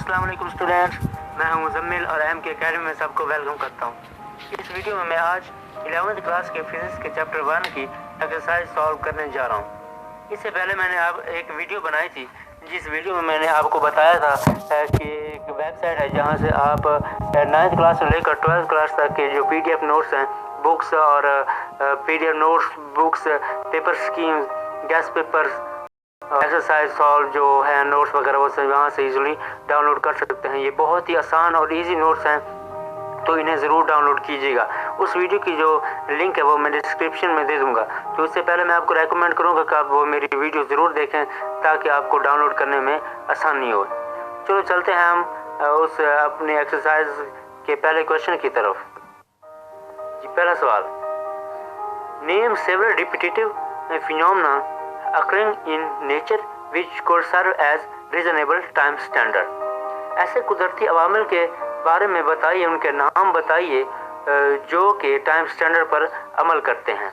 अस्सलाम वालेकुम स्टूडेंट्स, मैं हूं मुजम्मिल और एम के अकेडमी में सबको वेलकम करता हूं। इस वीडियो में मैं आज 11वीं क्लास के फिजिक्स के चैप्टर 1 की एक्सरसाइज सॉल्व करने जा रहा हूं। इससे पहले मैंने अब एक वीडियो बनाई थी, जिस वीडियो में मैंने आपको बताया था कि एक वेबसाइट है जहां से आप 9th क्लास से लेकर 12th क्लास तक के जो PDF नोट्स हैं, बुक्स और PDF notes, books, paper schemes, guest papers, exercise solve जो है नोट्स वगैरह वो सब यहाँ से इजीली डाउनलोड कर सकते हैं। ये बहुत ही आसान और इजी नोट्स हैं, तो इन्हें ज़रूर डाउनलोड कीजिएगा। उस वीडियो की जो लिंक है वो मैं डिस्क्रिप्शन में दे दूँगा। तो उससे पहले मैं आपको रेकमेंड करूँगा कि आप वो मेरी वीडियो ज़रूर देखें ताकि आपको डाउनलोड करने में आसानी हो। चलो चलते हैं हम उस अपने एक्सरसाइज के पहले क्वेश्चन की तरफ। जी, पहला सवाल, name several repetitive phenomena occurring in nature which could serve as reasonable time standard। ऐसे कुदरती अवामिल के बारे में बताइए, उनके नाम बताइए जो कि टाइम स्टैंडर्ड पर अमल करते हैं।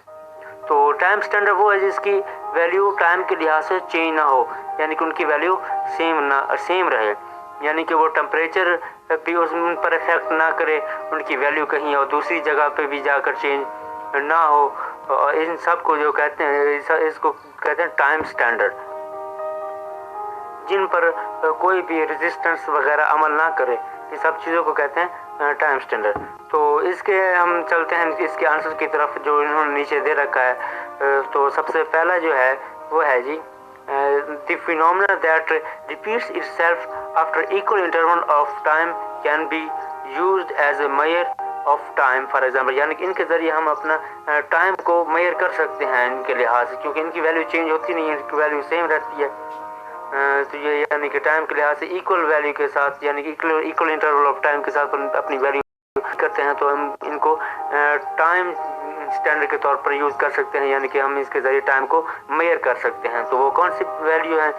तो टाइम स्टैंडर्ड वो है जिसकी वैल्यू टाइम के लिहाज से चेंज ना हो, यानी कि उनकी वैल्यू सेम रहे, यानी कि वो टेम्परेचर भी उन पर इफेक्ट ना करे, उनकी वैल्यू कहीं और दूसरी जगह पे भी जाकर चेंज ना हो। और इन सब को जो कहते हैं, इसको कहते हैं टाइम स्टैंडर्ड, जिन पर कोई भी रेजिस्टेंस वगैरह अमल ना करे, इन सब चीज़ों को कहते हैं टाइम स्टैंडर्ड। तो इसके हम चलते हैं इसके आंसर की तरफ जो इन्होंने नीचे दे रखा है। तो सबसे पहला जो है वो है जी, the phenomena that repeats itself after equal interval of time can be used as a measure of time for example, यानी कि इनके ज़रिए हम अपना टाइम को मेजर कर सकते हैं इनके लिहाज से, क्योंकि इनकी वैल्यू चेंज होती नहीं है, इनकी वैल्यू सेम रहती है। तो ये यानी कि टाइम के लिहाज से इक्वल वैल्यू के साथ, यानी कि इक्वल इंटरवल ऑफ टाइम के साथ अपनी वैल्यू करते हैं, तो हम इनको टाइम स्टैंडर्ड के तौर पर यूज़ कर सकते हैं, यानी कि हम इसके ज़रिए टाइम को मेजर कर सकते हैं। तो वो कौन सी वैल्यू है?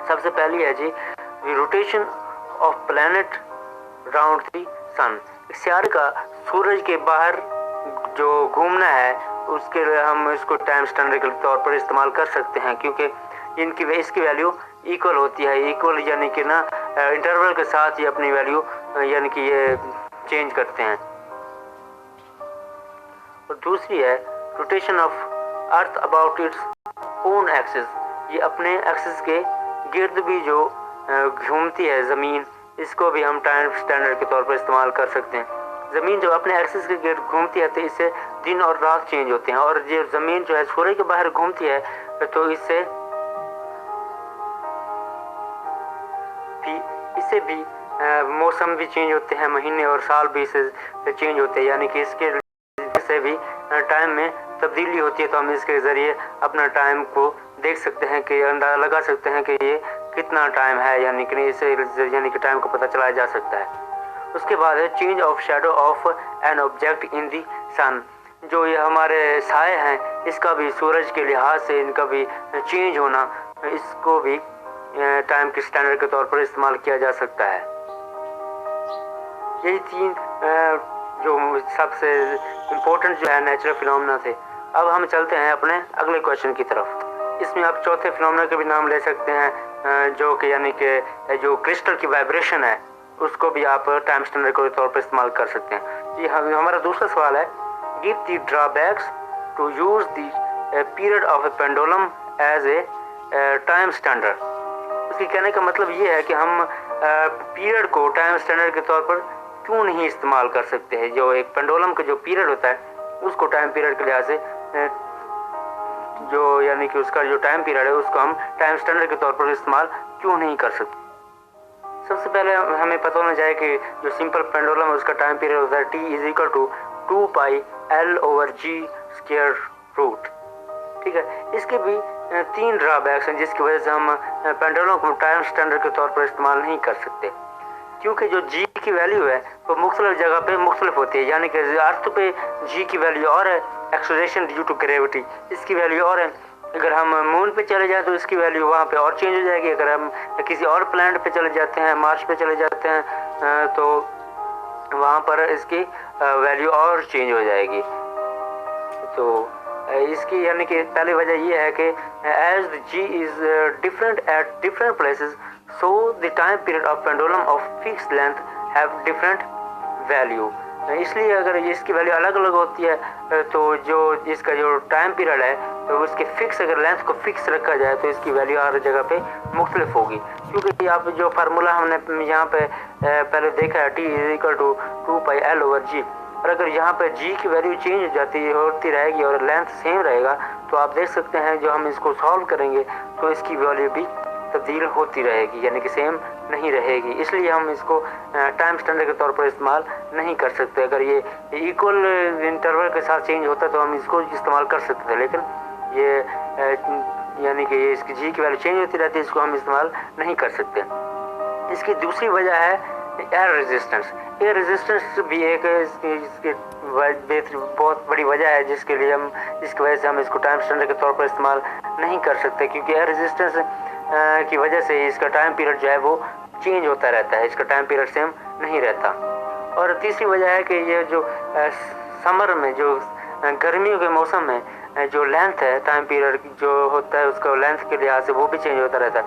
सबसे पहली है जी, rotation of planet round the sun. सियारे का सूरज के बाहर जो घूमना है, उसके लिए हम इसको टाइम स्टैंडर्ड के तौर पर इस्तेमाल कर सकते हैं, क्योंकि इसकी वैल्यू इक्वल होती है। इक्वल यानी कि ना इंटरवल के साथ ही अपनी वैल्यू यानी कि ये चेंज करते हैं। और दूसरी है rotation of earth about its own axis. ये अपने एक्सिस के गिर्द भी जो घूमती है ज़मीन, इसको भी हम टाइम स्टैंडर्ड के तौर पर इस्तेमाल कर सकते हैं। ज़मीन जब अपने एक्सिस के गिर्द घूमती है तो इससे दिन और रात चेंज होते हैं, और जो ज़मीन जो है सूरज के बाहर घूमती है तो इससे भी मौसम भी चेंज होते हैं, महीने और साल भी इससे चेंज होते हैं, यानी कि इसके से भी टाइम में तब्दीली होती है। तो हम इसके ज़रिए अपना टाइम को देख सकते हैं, कि अंदाज़ा लगा सकते हैं कि ये कितना टाइम है, यानी कि इससे यानी कि टाइम को पता चलाया जा सकता है। उसके बाद है change of shadow of an object in the sun. जो ये हमारे साए हैं, इसका भी सूरज के लिहाज से इनका भी चेंज होना, इसको भी टाइम के स्टैंडर्ड के तौर पर इस्तेमाल किया जा सकता है। यही तीन जो सबसे इम्पोर्टेंट जो है नेचुरल फिनोमेना थे। अब हम चलते हैं अपने अगले क्वेश्चन की तरफ। इसमें आप चौथे फिनोमेना के भी नाम ले सकते हैं, जो कि यानी कि जो क्रिस्टल की वाइब्रेशन है, उसको भी आप टाइम स्टैंडर्ड के तौर पर इस्तेमाल कर सकते हैं। जी, हमारा दूसरा सवाल है, give the drawbacks to use the period of a pendulum as a time standard. उसके कहने का मतलब ये है कि हम पीरियड को टाइम स्टैंडर्ड के तौर पर क्यों नहीं इस्तेमाल कर सकते हैं। जो एक पेंडुलम का जो पीरियड होता है, उसको टाइम पीरियड के लिहाज से जो यानी कि उसका जो टाइम पीरियड है, उसको हम टाइम स्टैंडर्ड के तौर पर इस्तेमाल क्यों नहीं कर सकते। सबसे पहले हमें पता होना चाहिए कि जो सिंपल पेंडुलम है उसका टाइम पीरियड होता है T = 2πL/g²रूट। ठीक है, इसके भी तीन ड्रॉबैक्स हैं जिसकी वजह से हम पेंडुलम को टाइम स्टैंडर्ड के तौर पर इस्तेमाल नहीं कर सकते, क्योंकि जो जी की वैल्यू है वो मुख्तलिफ जगह पे मुख्तलिफ होती है। यानी कि अर्थ पे जी की वैल्यू और है, एक्सेलरेशन ड्यू टू ग्रेविटी इसकी वैल्यू और है। अगर हम मून पे चले जाएं तो इसकी वैल्यू वहाँ पे और चेंज हो जाएगी। अगर हम किसी और प्लैनेट पे चले जाते हैं, मार्स पे चले जाते हैं, तो वहाँ पर इसकी वैल्यू और चेंज हो जाएगी। तो इसकी यानी कि पहली वजह ये है कि as g is different at different places, so the time period of pendulum of fixed length have different value. इसलिए अगर इसकी वैल्यू अलग अलग होती है तो जो इसका जो टाइम पीरियड है तो उसके फिक्स अगर लेंथ को फिक्स रखा जाए तो इसकी वैल्यू हर जगह पे मुख्तलिफ होगी, क्योंकि आप जो फार्मूला हमने यहाँ पे पहले देखा है T = 2πL/g, और अगर यहाँ पे g की वैल्यू चेंज होती रहेगी और लेंथ सेम रहेगा तो आप देख सकते हैं जो हम इसको सॉल्व करेंगे तो इसकी वैल्यू भी तब्दील होती रहेगी, यानी कि सेम नहीं रहेगी। इसलिए हम इसको टाइम स्टैंडर्ड के तौर पर इस्तेमाल नहीं कर सकते। अगर ये इक्वल इंटरवल के साथ चेंज होता तो हम इसको इस्तेमाल कर सकते थे, लेकिन ये यानी कि ये इसकी जी की वैल्यू चेंज होती रहती है, इसको हम इस्तेमाल नहीं कर सकते। इसकी दूसरी वजह है एयर रेजिस्टेंस। एयर रेजिस्टेंस भी एक इसकी बहुत बड़ी वजह है जिसकी वजह से हम इसको टाइम स्टैंडर्ड के तौर पर इस्तेमाल नहीं कर सकते, क्योंकि एयर रेजिस्टेंस की वजह से इसका टाइम पीरियड जो है वो चेंज होता रहता है, इसका टाइम पीरियड सेम नहीं रहता। और तीसरी वजह है कि ये जो समर में जो गर्मियों के मौसम में जो लेंथ है टाइम पीरियड जो होता है उसका लेंथ के लिहाज से वो भी चेंज होता रहता है।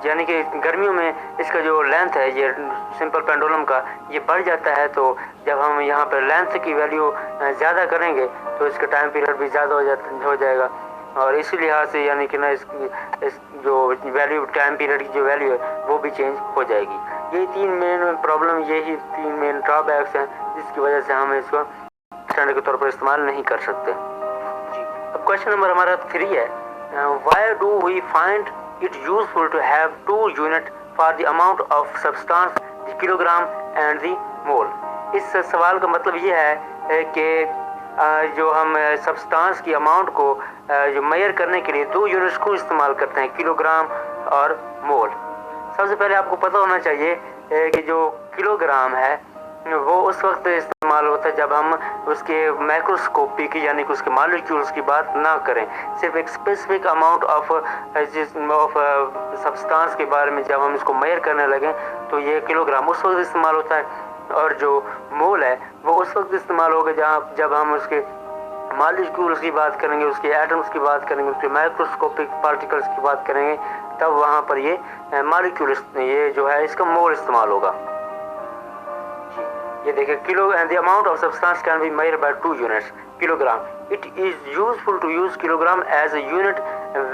यानी कि गर्मियों में इसका जो लेंथ है ये सिंपल पेंडुलम का ये बढ़ जाता है, तो जब हम यहाँ पर लेंथ की वैल्यू ज़्यादा करेंगे तो इसका टाइम पीरियड भी ज़्यादा हो जाएगा, और इसी लिहाज से यानी कि ना इस जो वैल्यू टाइम पीरियड की जो वैल्यू है वो भी चेंज हो जाएगी। यही तीन मेन ड्रॉबैक्स हैं जिसकी वजह से हम इसको स्टैंडर्ड के तौर पर इस्तेमाल नहीं कर सकते। जी, अब क्वेश्चन नंबर हमारा 3 है, why do we find it useful to have 2 unit for the amount of substance, the kilogram and the mole. इस सवाल का मतलब ये है कि जो हम सब्सटेंस की अमाउंट को जो मेजर करने के लिए 2 यूनिट्स को इस्तेमाल करते हैं, किलोग्राम और मोल। सबसे पहले आपको पता होना चाहिए कि जो किलोग्राम है वो उस वक्त इस्तेमाल होता है जब हम उसके माइक्रोस्कोपिक यानी कि उसके मॉलिक्यूल्स की बात ना करें, सिर्फ एक स्पेसिफिक अमाउंट ऑफ सब्सटेंस के बारे में जब हम इसको मेजर करने लगें तो ये किलोग्राम उस वक्त इस्तेमाल होता है, और जो मोल है वो उस वक्त इस्तेमाल होगा जब हम उसके मॉलिक्यूल्स की बात करेंगे, उसके एटम्स की बात करेंगे, उसके माइक्रोस्कोपिक पार्टिकल्स की बात करेंगे, तब वहाँ पर ये मॉलिक्यूल ये जो है इसका मोल इस्तेमाल होगा। ये देखिए, kilo and the amount of substance can be measured by 2 units, kilogram. It is useful to use kilogram as a unit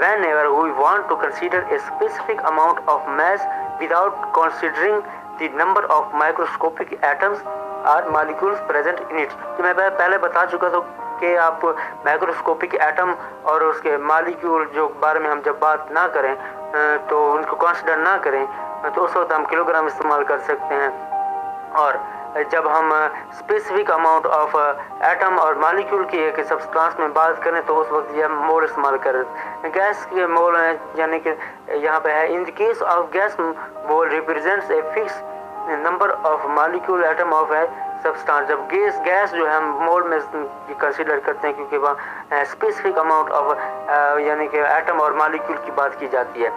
whenever we want to consider a specific amount of mass without considering the number of microscopic atoms or molecules present in it। तो मैं पहले बता चुका था कि आप microscopic atom और उसके मॉलिक्यूल जो बारे में हम जब बात ना करें तो उनको कंसिडर ना करें तो उस वक्त हम किलोग्राम इस्तेमाल कर सकते हैं, और जब हम स्पेसिफिक अमाउंट ऑफ एटम और मॉलिक्यूल की एक सब्सटेंस में बात करें तो उस वक्त ये मोल इस्तेमाल करें। गैस के मोल यानी कि यहाँ पे है, in the case of gas mole represents a fix number of molecule atom of a substance. जब गैस जो है हम मोल में कंसीडर करते हैं क्योंकि वहाँ स्पेसिफिक अमाउंट ऑफ यानी कि एटम और मॉलिक्यूल की बात की जाती है।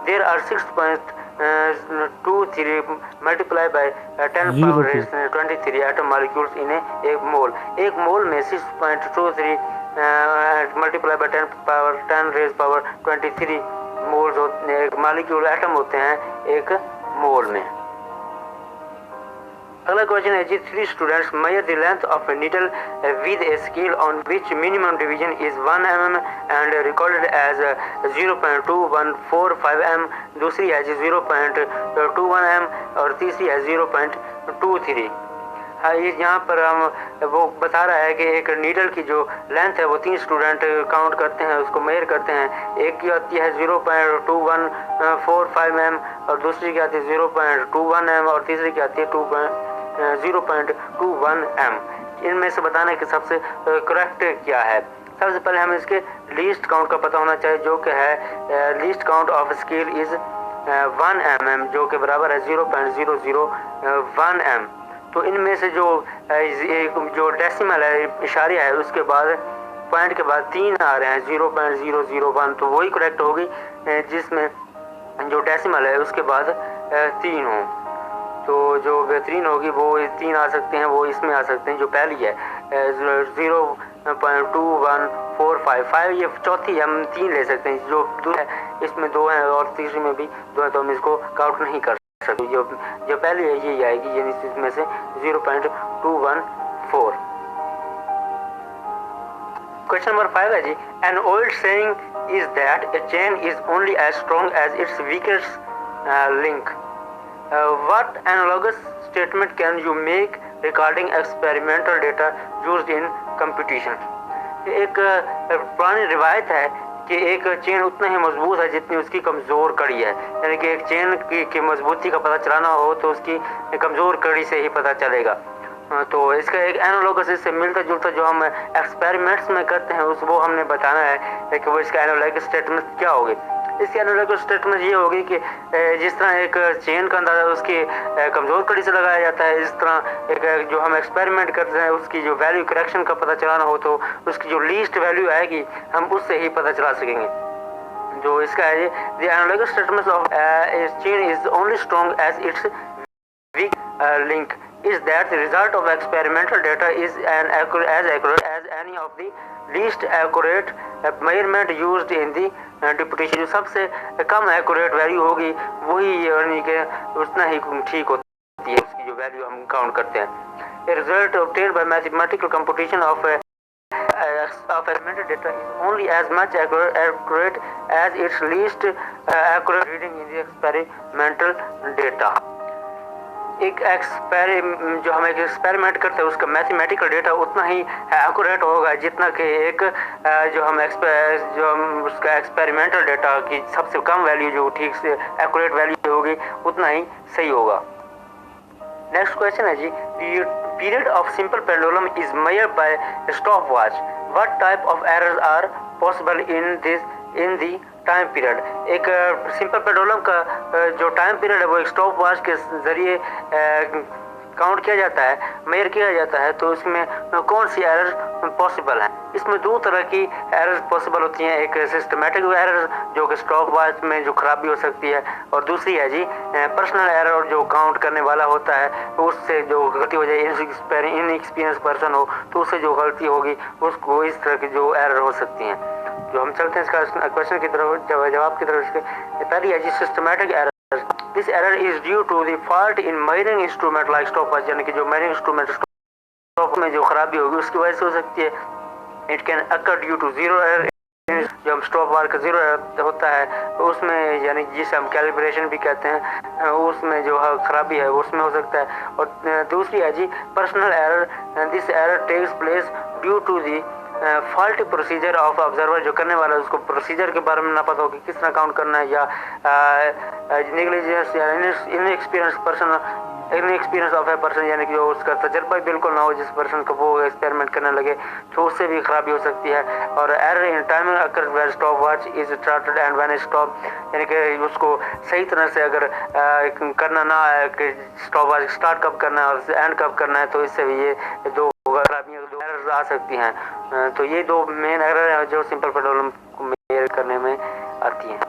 There are 6.23 multiply by 10⁻23 atom molecules in एक मोल। एक मोल में 6.23 मल्टीप्लाई बाय 10⁻23 मोल्स एक मॉलिक्यूल एटम होते हैं एक मोल में। अगला क्वेश्चन है जी, 3 students measure the length of a needle with a scale on which minimum division is 1 mm and recorded as 0.2145 m। दूसरी है जी 0.21 m और तीसरी है 0.23। हाँ, ये यहाँ पर हम वो बता रहा है कि एक नीडल की जो लेंथ है वो 3 स्टूडेंट काउंट करते हैं, उसको मेजर करते हैं। एक की आती है 0.2145 m और दूसरी की आती है 0.21 m और तीसरी की आती है 0.21 m। इनमें से बताने के सबसे करेक्ट क्या है। सबसे पहले हमें इसके लीस्ट काउंट का पता होना चाहिए, जो कि है least count of scale is 1 mm, जो कि बराबर है 0.001 m। तो इनमें से जो डेसिमल है, इशारिया है, उसके बाद पॉइंट के बाद 3 आ रहे हैं 0.001, तो वही करेक्ट होगी जिसमें जो डेसिमल है उसके बाद 3 हो। तो जो बेहतरीन होगी वो 3 आ सकते हैं, वो इसमें आ सकते हैं। जो पहली है 0.21455, ये चौथी हम 3 ले सकते हैं। जो اس میں 2 ہیں और तीसरी में भी 2 हैं, तो हम इसको काउंट नहीं कर सकते. जो पहली है यही आएगी, यानी इसमें से 0.214. क्वेश्चन नंबर 5 है जी, an old saying is that a chain is only as strong as its weakest link. What analogous statement can you make regarding experimental data used in competition. एक पुरानी रिवायत है कि एक चेन उतना ही मजबूत है जितनी उसकी कमज़ोर कड़ी है, यानी कि एक चेन की मजबूती का पता चलाना हो तो उसकी कमज़ोर कड़ी से ही पता चलेगा. तो इसका एक एनालॉगस इससे मिलता जुलता जो हम एक्सपेरिमेंट्स में करते हैं उस वो हमने बताना है कि वो इसका एनालॉगस स्टेटमेंट क्या होगी. इसकी एनालॉगस स्टेटमेंट ये होगी कि जिस तरह एक चेन का अंदाज़ा उसकी कमज़ोर कड़ी से लगाया जाता है, इस तरह एक जो हम एक्सपेरिमेंट करते हैं उसकी जो वैल्यू करेक्शन का पता चलाना हो तो उसकी जो लीस्ट वैल्यू आएगी हम उससे ही पता चला सकेंगे. जो इसका है the analogous statement of chain is only strong as its weak link is that the result of experimental data is as accurate as any of the least accurate measurement used in the deputation. जो सबसे कम accurate value होगी वही यानी कि उतना ही ठीक होती है उसकी जो वैल्यू हम काउंट करते हैं. A result obtained by mathematical computation of experimental data is only as much accurate as its least accurate reading in the experimental data. एक जो हम एक एक्सपेरिमेंट करते हैं उसका मैथमेटिकल डेटा उतना ही एक्यूरेट होगा जितना कि एक जो हम उसका एक्सपेरिमेंटल डेटा की सबसे कम वैल्यू जो ठीक से एक्यूरेट वैल्यू होगी उतना ही सही होगा. नेक्स्ट क्वेश्चन है जी, period of simple pendulum is measured by stop watch. What type of errors are possible in the time period. एक सिंपल पेंडुलम का जो टाइम पीरियड है वो एक स्टॉप वॉच के ज़रिए काउंट किया जाता है, मेजर किया जाता है. तो इसमें कौन सी एरर पॉसिबल है? इसमें 2 तरह की एरर्स पॉसिबल होती हैं. एक सिस्टमेटिक एरर जो कि स्टॉप वॉच में जो खराबी हो सकती है, और दूसरी है जी पर्सनल एरर जो काउंट करने वाला होता है उससे जो गलती हो जाए, इनएक्सपीरियंस पर्सन हो तो उससे जो गलती होगी उसको इस तरह की जो एरर हो सकती हैं. जो हम चलते हैं इसका क्वेश्चन की तरफ जवाब की तरफ. इसके पहली है जी systematic error. This error is due to the fault in measuring instrument like stop watch, यानी कि जो मेजरिंग इंस्ट्रूमेंट स्टॉप में जो खराबी होगी उसकी वजह से हो सकती है. It can occur due to zero error. जो हम स्टॉप वॉच का जीरो एरर होता है उसमें, यानी जिसे हम कैलिब्रेशन भी कहते हैं, उसमें जो खराबी है उसमें हो सकता है. और दूसरी है जी personal error. This error takes place due to the faulty procedure of observer. जो करने वाला है उसको प्रोसीजर के बारे में ना पता हो कि किस तरह काउंट करना है, या नेग्लिजेंस या इनएक्सपीरियंस ऑफ ए पर्सन, यानी कि उसका तजर्बा बिल्कुल ना हो जिस पर्सन को वो एक्सपेरिमेंट करने लगे, तो उससे भी खराबी हो सकती है. और error in timing occur when stop watch is started and when stop, यानी कि उसको सही तरह से अगर करना ना है कि स्टॉप वॉच स्टार्ट कब करना है और एंड कब करना है, तो इससे भी ये 2 खराबियाँ 2 एरर्स आ सकती हैं. तो ये 2 मेन एरर हैं जो सिंपल पेंडुलम को मेजर करने में आती हैं.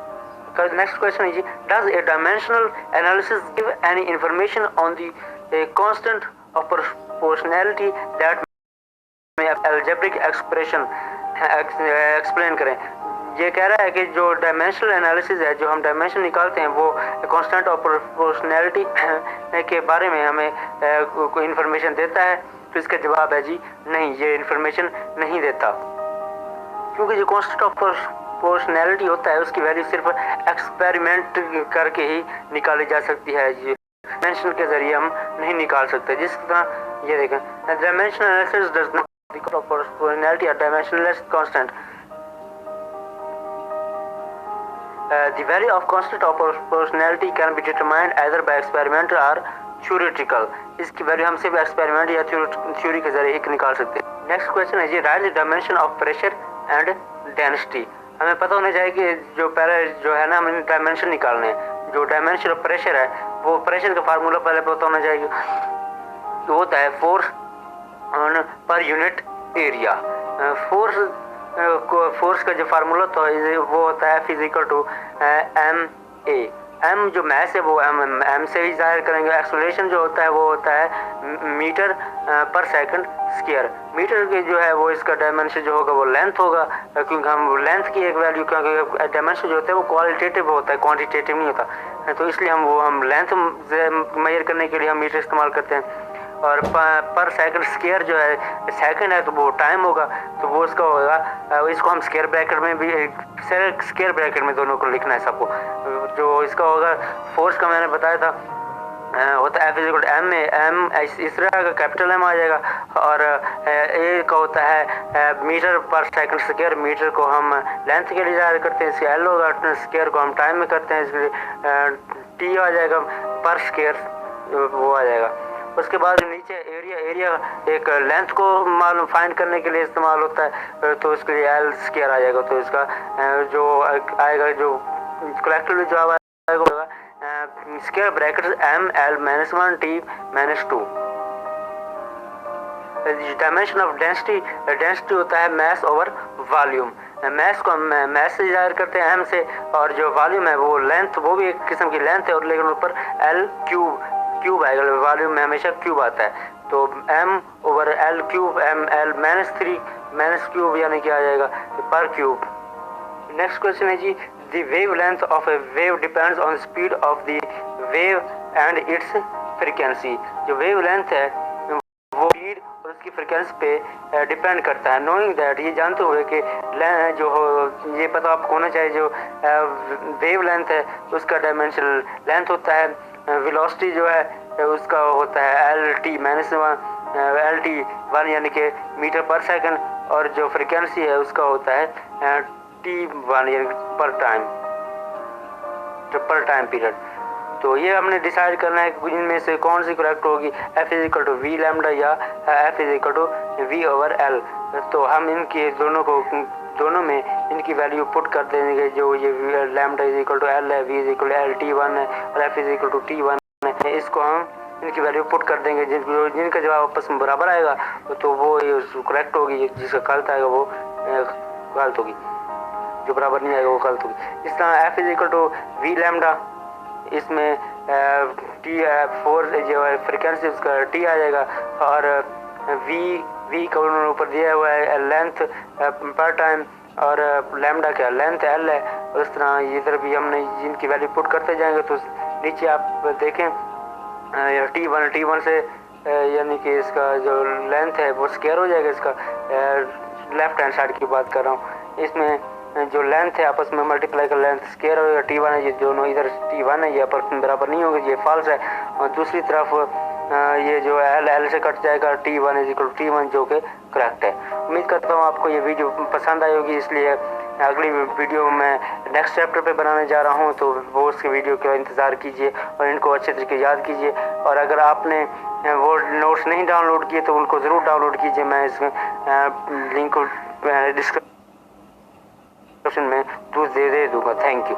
नेक्स्ट क्वेश्चन है, does a dimensional analysis give any information on the constant of proportionality that में अलजेब्रिक एक्सप्रेशन एक्सप्लेन करें. ये कह रहा है कि जो डायमेंशनल एनालिसिस है, जो हम डायमेंशन निकालते हैं, वो कांस्टेंट ऑफ प्रोपोर्शनैलिटी के बारे में हमें कोई इन्फॉर्मेशन देता है. तो इसका जवाब है जी नहीं, ये इन्फॉर्मेशन नहीं देता, क्योंकि जो कांस्टेंट ऑफ प्रोपोर्शनैलिटी होता है उसकी वैल्यू सिर्फ एक्सपेरिमेंट करके ही निकाली जा सकती है. ये डायमेंशन के जरिए हम नहीं निकाल सकते. जिस तरह ये देखें, dimensional analysis does not proportionality और dimensionless constant. The value of constant of proportionality can be determined either by experimental or theoretical. इसकी वैल्यू हम सिर्फ एक्सपेरिमेंट या थ्योरी के जरिए ही निकाल सकते हैं. नेक्स्ट क्वेश्चन है जी, write the dimension of pressure and density. हमें पता होना चाहिए कि जो है ना, हमें डायमेंशन निकालने हैं. जो डायमेंशन ऑफ प्रेशर है वो प्रेशर का फार्मूला पहले पता होना चाहिए. वो होता है force on per unit area. Force का जो फार्मूला तो वो होता है F equal to M A. M जो मैस है वो एम से ही ज़ाहिर करेंगे। एक्सेलरेशन जो होता है वो होता है मीटर पर सेकंड स्क्वायर। मीटर के जो है वो इसका डायमेंशन जो होगा वो लेंथ होगा, क्योंकि हम लेंथ की एक वैल्यू, क्योंकि डायमेंशन जो होता है वो क्वालिटेटिव होता है, क्वांटिटेटिव नहीं होता, तो इसलिए हम लेंथ मेजर करने के लिए हम मीटर इस्तेमाल करते हैं। और पर सेकंड स्क्वायर जो है सेकंड है तो वो टाइम होगा, तो वो उसका होगा, इसको हम स्क्वायर ब्रैकेट में भी स्क्वायर ब्रैकेट में दोनों को लिखना है सबको। जो इसका होगा फोर्स का मैंने बताया था होता है F इक्वल एम में एम इस तरह का कैपिटल एम आ जाएगा, और ए का होता है मीटर पर सेकंड स्क्वायर। मीटर को हम लेंथ के लिए ज़ाहिर करते हैं, इसके एल होगा, स्क्वायर को हम टाइम में करते हैं, इसके टी आ जाएगा पर स्क्वायर वो आ जाएगा। उसके बाद नीचे एरिया एक लेंथ को मालूम फाइंड करने के लिए इस्तेमाल होता है, तो उसके लिए एल स्क्वायर आ जाएगा। तो इसका जो आएगा जो कलेक्टिवली जवाब आएगा square bracket M L minus 1 T minus 2। Dimension of density होता है मैस ओवर वॉल्यूम। मैस को हम मैस से ज़ाहिर करते हैं एम से, और जो वॉल्यूम है वो लेंथ, वो भी एक किस्म की लेंथ है, और लेकिन ऊपर एल क्यूब आएगा, वॉल्यूम में हमेशा क्यूब आता है, तो M over L cube M L minus 3 minus cube यानी कि आ जाएगा पर क्यूब। नेक्स्ट क्वेश्चन है जी, the wave length of a wave depends on speed of the wave and its frequency. जो वेव लेंथ है वो स्पीड और उसकी फ्रीक्वेंसी पे डिपेंड करता है। नोइंग दैट, ये जानते हुए कि जो हो ये पता आपको होना चाहिए, जो वेव लेंथ है उसका डायमेंशन लेंथ होता है, वेलोसिटी जो है उसका होता है एल टी माइनस 1 यानी कि मीटर पर सेकंड, और जो फ्रीक्वेंसी है उसका होता है T1 यानी पर टाइम पीरियड। तो ये हमने डिसाइड करना है कि इनमें से कौन सी करेक्ट होगी, F is equal to v lambda या F is equal to v over l. तो हम इनके दोनों में इनकी वैल्यू पुट कर देंगे, जो ये lambda is equal to L है, V is equal to L T1 है, और F is equal to T1 है। इसको हम इनकी वैल्यू पुट कर देंगे, जिनका जवाब आपस में बराबर आएगा तो वो करेक्ट होगी, जिसका गलत आएगा वो गलत होगी, जो बराबर नहीं आएगा वो गलत होगी। इस तरह F is equal to v lambda, इसमें टी 4 जो है फ्रिक्वेंसी उसका टी आ जाएगा, और वी का उन्होंने ऊपर दिया हुआ है लेंथ पर टाइम, और लैम्डा का लेंथ एल है। उस तरह इधर भी हमने जिनकी वैल्यू पुट करते जाएंगे तो नीचे आप देखें T1 से यानी कि इसका जो लेंथ है वो स्क्वायर हो जाएगा, इसका लेफ्ट हैंड साइड की बात कर रहा हूँ। इसमें जो लेंथ है आपस में मल्टीप्लाई कर लेंथ स्क्वायर हो जाएगा, T1 है, ये दोनों इधर T1 है, ये पर बराबर नहीं होगा, ये फॉल्स है। और दूसरी तरफ ये जो एल से कट जाएगा, T1 is equal to T1 जो कि करेक्ट है। उम्मीद करता हूँ आपको ये वीडियो पसंद आई होगी, इसलिए अगली वीडियो में नेक्स्ट चैप्टर पे बनाने जा रहा हूँ, तो वो उसके वीडियो का इंतज़ार कीजिए और इनको अच्छे तरीके याद कीजिए। और अगर आपने वो नोट्स नहीं डाउनलोड किए तो उनको ज़रूर डाउनलोड कीजिए, मैं इसमें लिंक को डिस्क्रिप्शन में दे दूँगा। Thank you.